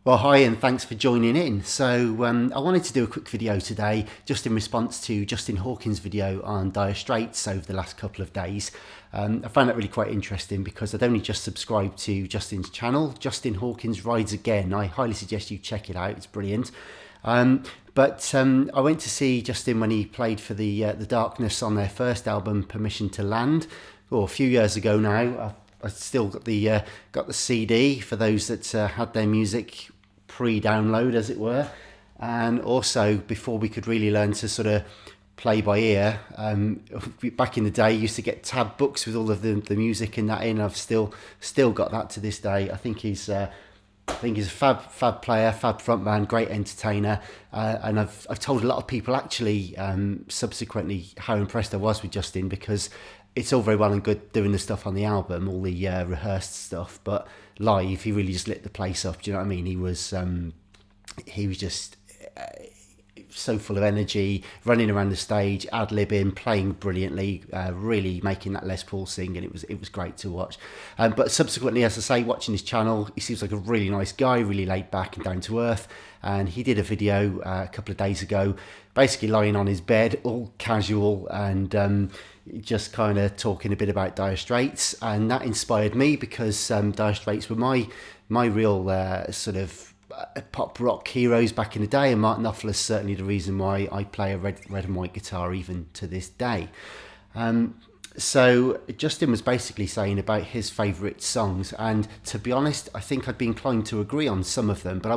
Well, hi, and thanks for joining in. I wanted to do a quick video today just in response to Justin Hawkins' video on Dire Straits over the last couple of days. I found that really quite interesting because I'd only just subscribed to Justin's channel, Justin Hawkins Rides Again. I highly suggest you check it out, it's brilliant. I went to see Justin when he played for the Darkness on their first album, Permission to Land, a few years ago now. I still got the CD for those that had their music pre-download, as it were, and also before we could really learn to sort of play by ear. Back in the day, you used to get tab books with all of the music and that in. I've still got that to this day. I think he's a fab player, fab frontman, great entertainer, and I've told a lot of people actually subsequently how impressed I was with Justin, because it's all very well and good doing the stuff on the album, all the rehearsed stuff, but live he really just lit the place up. Do you know what I mean? He was just so full of energy, running around the stage, ad-libbing, playing brilliantly, really making that Les Paul sing, and it was great to watch. But subsequently, as I say, watching his channel, he seems like a really nice guy, really laid back and down to earth. And he did a video a couple of days ago, basically lying on his bed, all casual, and just kind of talking a bit about Dire Straits, and that inspired me because Dire Straits were my real sort of pop rock heroes back in the day, and Mark Knopfler is certainly the reason why I play a red and white guitar even to this day. So Justin was basically saying about his favourite songs, and to be honest, I think I'd be inclined to agree on some of them, but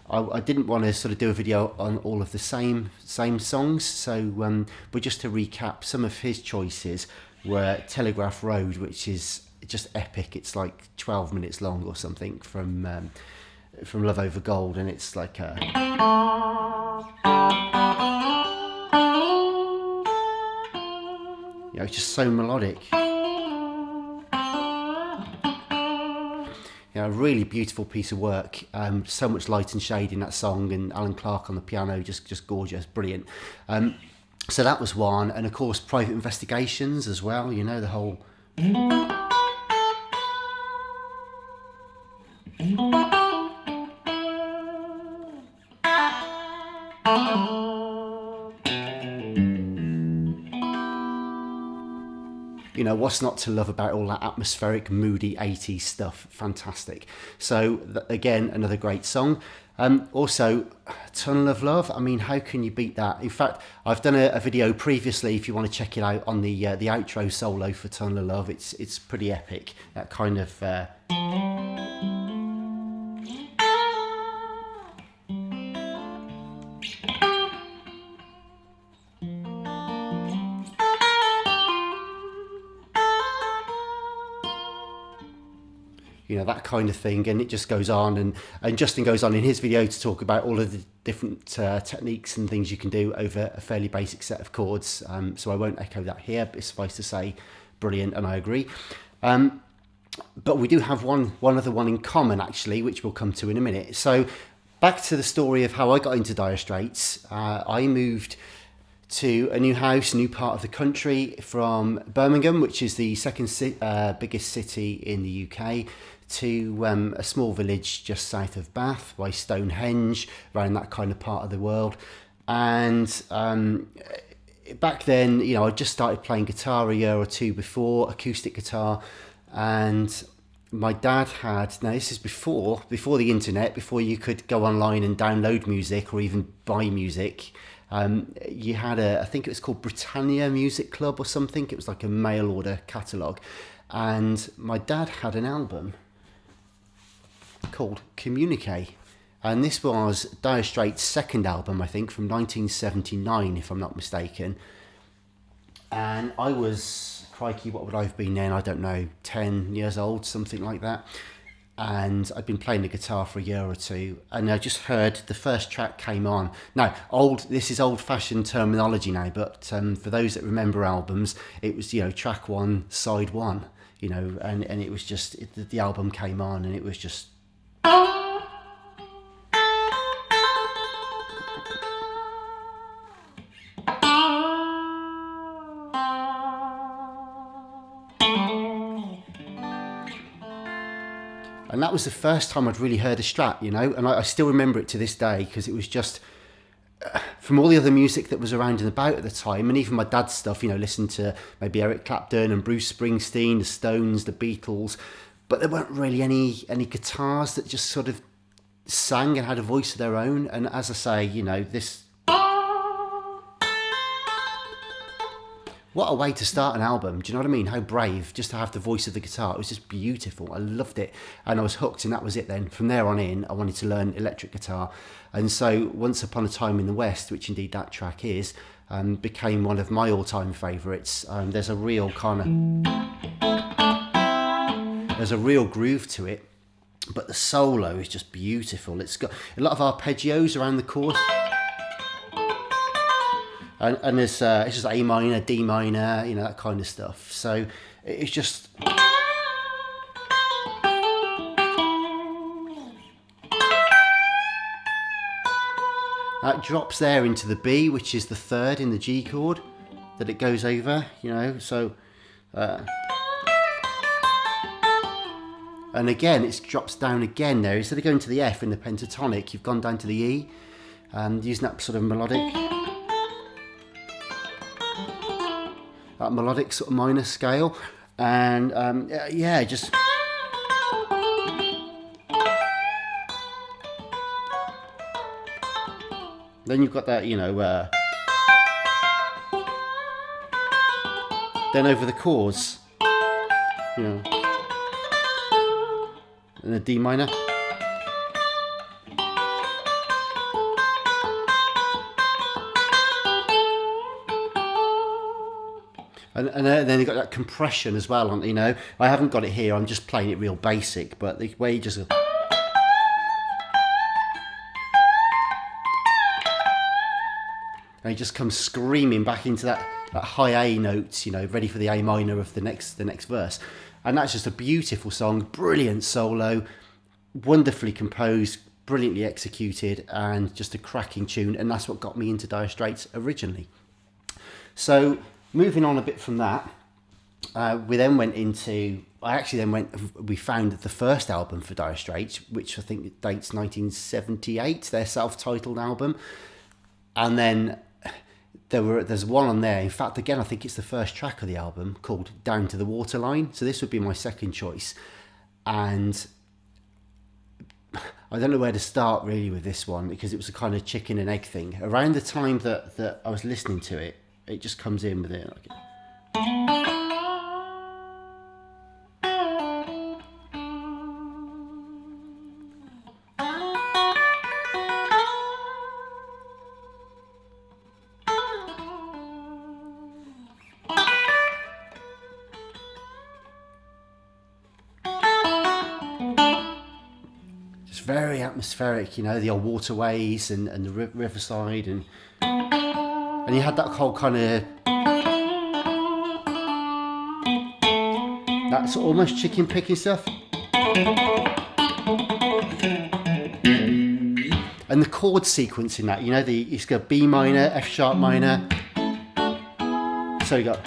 I didn't want to sort of do a video on all of the same songs. So but just to recap, some of his choices were Telegraph Road, which is just epic. It's like 12 minutes long or something, from Love Over Gold, and it's like it's just so melodic. A really beautiful piece of work. So much light and shade in that song, and Alan Clark on the piano, just gorgeous, brilliant. So that was one, and of course Private Investigations as well. You know, the whole. You know, what's not to love about all that atmospheric, moody 80s stuff? Fantastic. So again, another great song. Also, Tunnel of Love. I mean, how can you beat that? In fact, I've done a video previously, if you want to check it out, on the outro solo for Tunnel of Love. It's pretty epic. That kind of. That kind of thing, and it just goes on, and Justin goes on in his video to talk about all of the different techniques and things you can do over a fairly basic set of chords, so I won't echo that here, but suffice to say, brilliant, and I agree. But we do have one other one in common, actually, which we'll come to in a minute. So back to the story of how I got into Dire Straits. I moved to a new house, new part of the country, from Birmingham, which is the second biggest city in the UK, to a small village just south of Bath by Stonehenge, around that kind of part of the world. And back then, I just started playing guitar a year or two before, acoustic guitar, and my dad had, now this is before the internet, before you could go online and download music or even buy music. You had I think it was called Britannia Music Club or something. It was like a mail order catalogue, and my dad had an album called Communique, and this was Dire Straits' second album, I think, from 1979, if I'm not mistaken. And I was, crikey, what would I have been then? I don't know, 10 years old, something like that. And I'd been playing the guitar for a year or two, and I just heard the first track came on. Now, this is old-fashioned terminology now, but for those that remember albums, it was, track one, side one, and it was just, the album came on, and it was just. And that was the first time I'd really heard a Strat, you know, and I still remember it to this day, because it was just, from all the other music that was around and about at the time, and even my dad's stuff, you know, listened to maybe Eric Clapton and Bruce Springsteen, the Stones, the Beatles, but there weren't really any guitars that just sort of sang and had a voice of their own. And as I say, you know, this, what a way to start an album. Do you know what I mean? How brave, just to have the voice of the guitar. It was just beautiful. I loved it. And I was hooked, and that was it then. From there on in, I wanted to learn electric guitar. And so Once Upon a Time in the West, which indeed that track is, became one of my all-time favourites. There's a real kind of, there's a real groove to it, but the solo is just beautiful. It's got a lot of arpeggios around the chorus. And there's it's just A minor, D minor, you know, that kind of stuff. So it's just, that drops there into the B, which is the third in the G chord that it goes over, you know. So and again it drops down again there. Instead of going to the F in the pentatonic, you've gone down to the E, and using that sort of melodic, that melodic sort of minor scale. And yeah, just, then you've got that, you know, then over the chords, you know, and the D minor. And then you've got that compression as well, you know. I haven't got it here, I'm just playing it real basic, but the way you just, and he just comes screaming back into that high A notes, you know, ready for the A minor of the next verse. And that's just a beautiful song, brilliant solo, wonderfully composed, brilliantly executed, and just a cracking tune. And that's what got me into Dire Straits originally. So moving on a bit from that, we then went into, we found the first album for Dire Straits, which I think dates 1978, their self-titled album. And then there's one on there, in fact, again, I think it's the first track of the album, called Down to the Waterline. So this would be my second choice. And I don't know where to start really with this one, because it was a kind of chicken and egg thing. Around the time that I was listening to it, it just comes in with it. Like, just very atmospheric, you know, the old waterways and the riverside, and you had that whole kind of, that sort of almost chicken picking stuff. And the chord sequence in that, you know, it's got B minor, F sharp minor. So you got,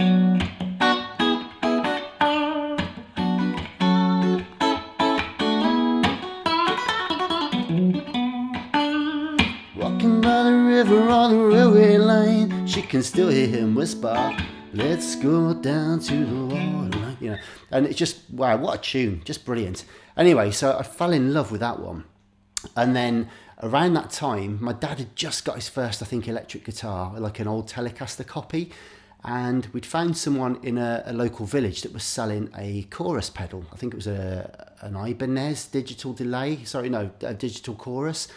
walking by the river on the railway line, she can still hear him whisper, let's go down to the waterline, you know. And it's just, wow, what a tune, just brilliant. Anyway, so I fell in love with that one. And then around that time, my dad had just got his first, I think, electric guitar, like an old Telecaster copy. And we'd found someone in a local village that was selling a chorus pedal. I think it was an Ibanez digital delay, a digital chorus.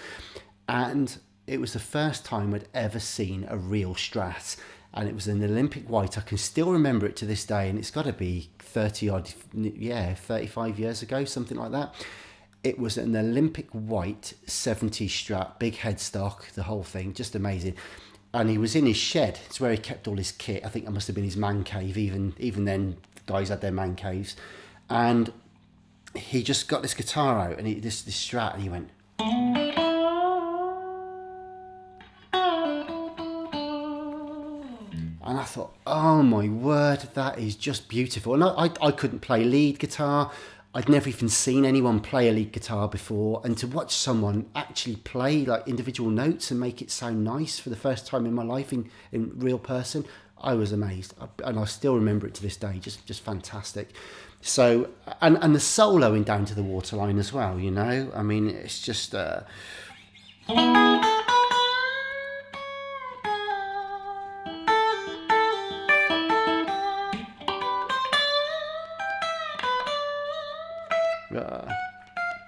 And it was the first time I'd ever seen a real Strat. And it was an Olympic white. I can still remember it to this day, and it's got to be 35 years ago, something like that. It was an Olympic white 70s Strat, big headstock, the whole thing, just amazing. And he was in his shed. It's where he kept all his kit. I think that must have been his man cave. Even then, the guys had their man caves. And he just got this guitar out, and this Strat, and he went, and I thought, oh my word, that is just beautiful. And I couldn't play lead guitar. I'd never even seen anyone play a lead guitar before, and to watch someone actually play like individual notes and make it sound nice for the first time in my life in real person, I was amazed, and I still remember it to this day. Just fantastic. So, and the solo in Down to the Waterline as well, you know, I mean, it's just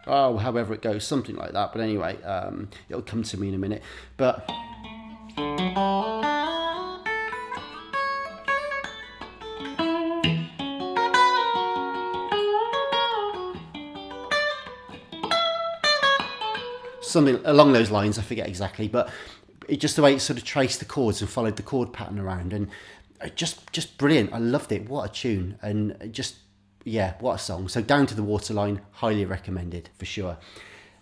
oh, however it goes, something like that. But anyway, it'll come to me in a minute. But something along those lines, I forget exactly, but it just the way it sort of traced the chords and followed the chord pattern around, and just brilliant. I loved it. What a tune, and just, yeah, what a song. So Down to the Waterline, highly recommended for sure.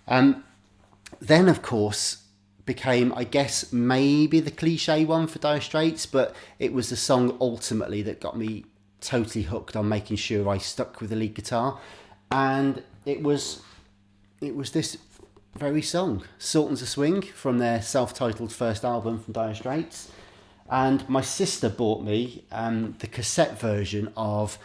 Then of course became, I guess, maybe the cliche one for Dire Straits, but it was the song ultimately that got me totally hooked on making sure I stuck with the lead guitar, and it was this very song, Sultans of Swing, from their self-titled first album from Dire Straits. And my sister bought me the cassette version of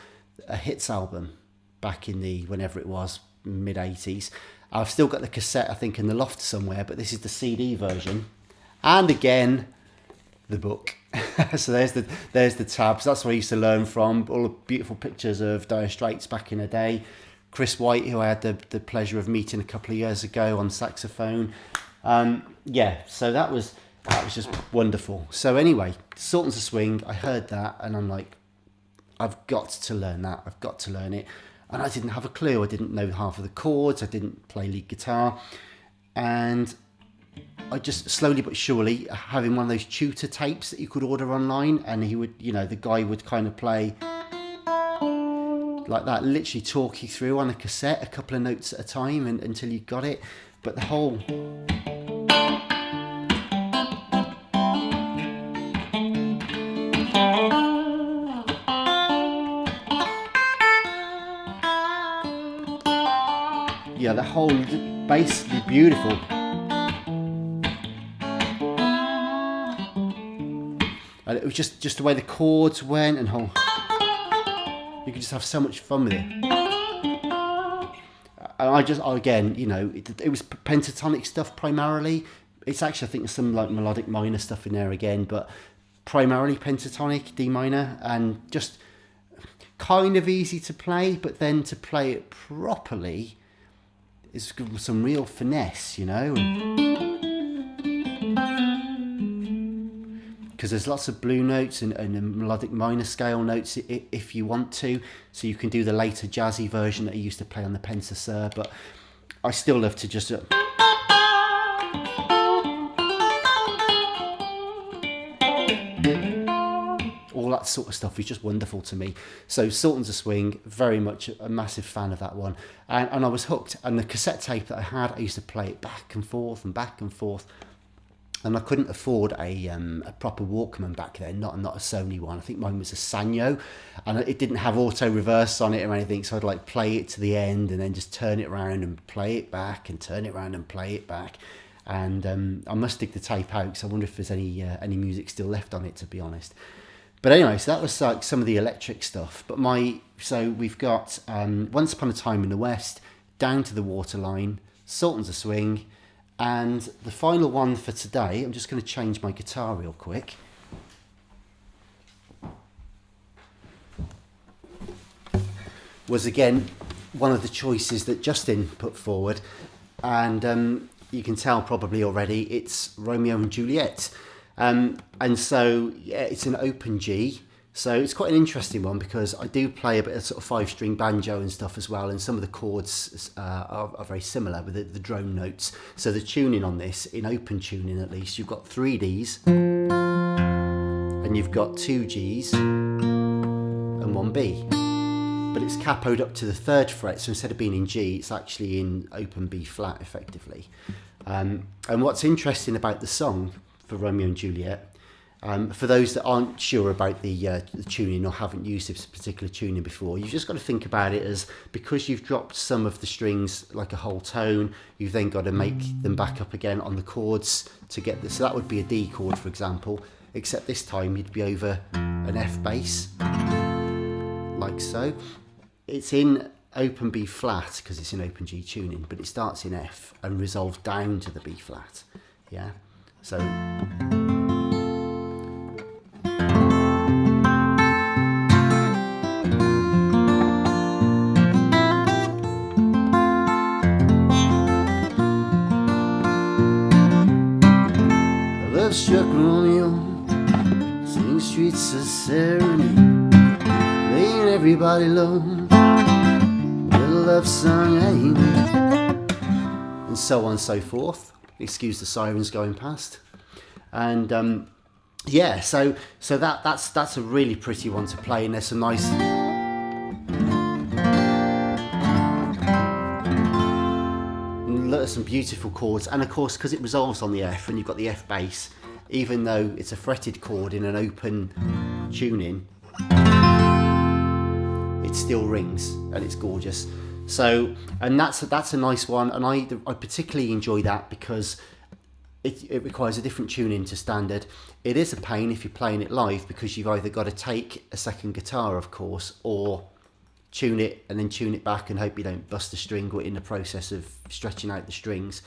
a Hits album back in the, whenever it was, mid-80s. I've still got the cassette, I think, in the loft somewhere, but this is the CD version. And again, the book. So there's the tabs. That's where I used to learn from. All the beautiful pictures of Dire Straits back in the day. Chris White, who I had the pleasure of meeting a couple of years ago on saxophone. Yeah, so that was just wonderful. So anyway, Sultans of Swing, I heard that and I'm like, I've got to learn that. I've got to learn it. And I didn't have a clue. I didn't know half of the chords. I didn't play lead guitar. And I just slowly but surely, having one of those tutor tapes that you could order online, and he would, you know, the guy would kind of play like that, literally talk you through on a cassette a couple of notes at a time until you got it. But the whole the whole basically beautiful. And it was just the way the chords went, and whole, you could just have so much fun with it. And again, you know, it was pentatonic stuff primarily. It's actually, I think there's some like melodic minor stuff in there again, but primarily pentatonic, D minor, and just kind of easy to play, but then to play it properly is some real finesse, you know. Because there's lots of blue notes and melodic minor scale notes if you want to, so you can do the later jazzy version that I used to play on the Pentasur, but I still love to just all that sort of stuff is just wonderful to me. So Sultans of Swing, very much a massive fan of that one, and I was hooked. And the cassette tape that I had, I used to play it back and forth and back and forth. And I couldn't afford a proper Walkman back then, not a Sony one. I think mine was a Sanyo, and it didn't have auto reverse on it or anything. So I'd like play it to the end and then just turn it around and play it back and turn it around and play it back. And I must dig the tape out because I wonder if there's any music still left on it, to be honest. But anyway, so that was like some of the electric stuff. But so we've got Once Upon a Time in the West, Down to the Waterline, Sultans of Swing. And the final one for today, I'm just going to change my guitar real quick. Was again one of the choices that Justin put forward. And you can tell probably already, it's Romeo and Juliet. And so, yeah, it's an open G. So it's quite an interesting one because I do play a bit of sort of 5-string banjo and stuff as well, and some of the chords are very similar with the drone notes. So the tuning on this, in open tuning at least, you've got 3 Ds and you've got 2 Gs and 1 B. But it's capoed up to the 3rd fret, so instead of being in G, it's actually in open B flat effectively. And what's interesting about the song for Romeo and Juliet, For those that aren't sure about the tuning or haven't used this particular tuning before, you've just got to think about it as, because you've dropped some of the strings like a whole tone, you've then got to make them back up again on the chords to get this. So that would be a D chord, for example, except this time you'd be over an F bass, like so. It's in open B flat because it's in open G tuning, but it starts in F and resolves down to the B flat. Yeah, so love struck Romeo, sing streets of serenade, laying everybody low, with a love song amen, and so on and so forth. Excuse the sirens going past. And yeah, so that's a really pretty one to play, and there's some nice some beautiful chords, and of course because it resolves on the F and you've got the F bass, even though it's a fretted chord in an open tuning, it still rings and it's gorgeous. So, and that's a nice one, and I particularly enjoy that because it requires a different tuning to standard. It is a pain if you're playing it live because you've either got to take a second guitar, of course, or tune it and then tune it back and hope you don't bust a string or in the process of stretching out the strings.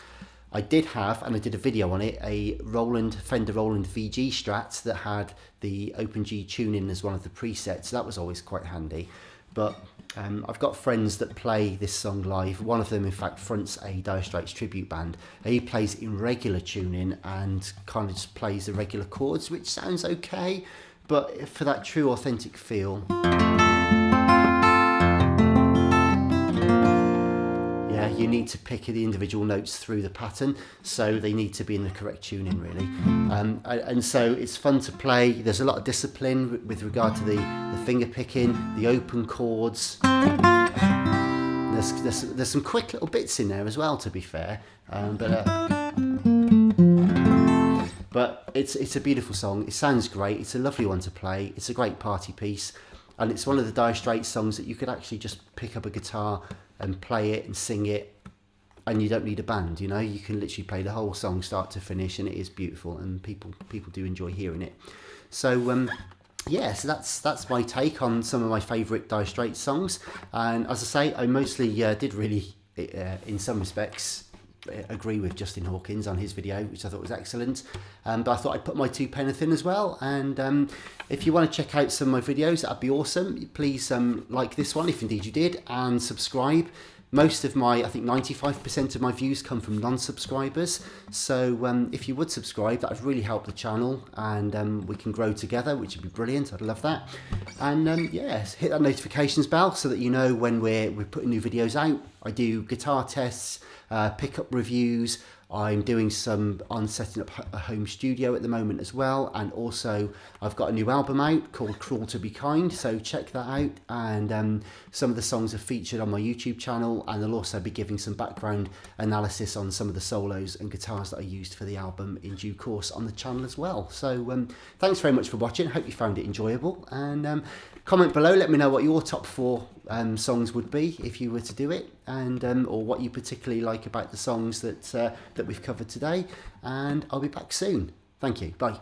I did have, and I did a video on it, a Fender Roland VG Strat that had the open G tuning as one of the presets. That was always quite handy. But I've got friends that play this song live. One of them, in fact, fronts a Dire Straits tribute band. He plays in regular tuning and kind of just plays the regular chords, which sounds okay, but for that true authentic feel, yeah, you need to pick the individual notes through the pattern, so they need to be in the correct tuning, really. And so it's fun to play. There's a lot of discipline with regard to the finger picking, the open chords. There's some quick little bits in there as well, to be fair. But it's a beautiful song. It sounds great. It's a lovely one to play. It's a great party piece, and it's one of the Dire Straits songs that you could actually just pick up a guitar and play it and sing it, and you don't need a band. You know, you can literally play the whole song start to finish, and it is beautiful, and people do enjoy hearing it. So yeah, so that's my take on some of my favourite Dire Straits songs. And as I say, I mostly did really, in some respects, agree with Justin Hawkins on his video, which I thought was excellent. But I thought I'd put my 2 pence in as well. And if you want to check out some of my videos, that'd be awesome. Please like this one if indeed you did, and subscribe. Most of my, I think 95% of my views come from non-subscribers. So if you would subscribe, that would really help the channel, and we can grow together, which would be brilliant. I'd love that. And yes, hit that notifications bell so that you know when we're putting new videos out. I do guitar tests, pickup reviews. I'm doing some on setting up a home studio at the moment as well, and also I've got a new album out called Cruel to Be Kind, so check that out. And some of the songs are featured on my YouTube channel, and I'll also be giving some background analysis on some of the solos and guitars that I used for the album in due course on the channel as well. So thanks very much for watching. Hope you found it enjoyable, and comment below, let me know what your top 4 songs would be if you were to do it, and or what you particularly like about the songs that we've covered today. And I'll be back soon. Thank you. Bye.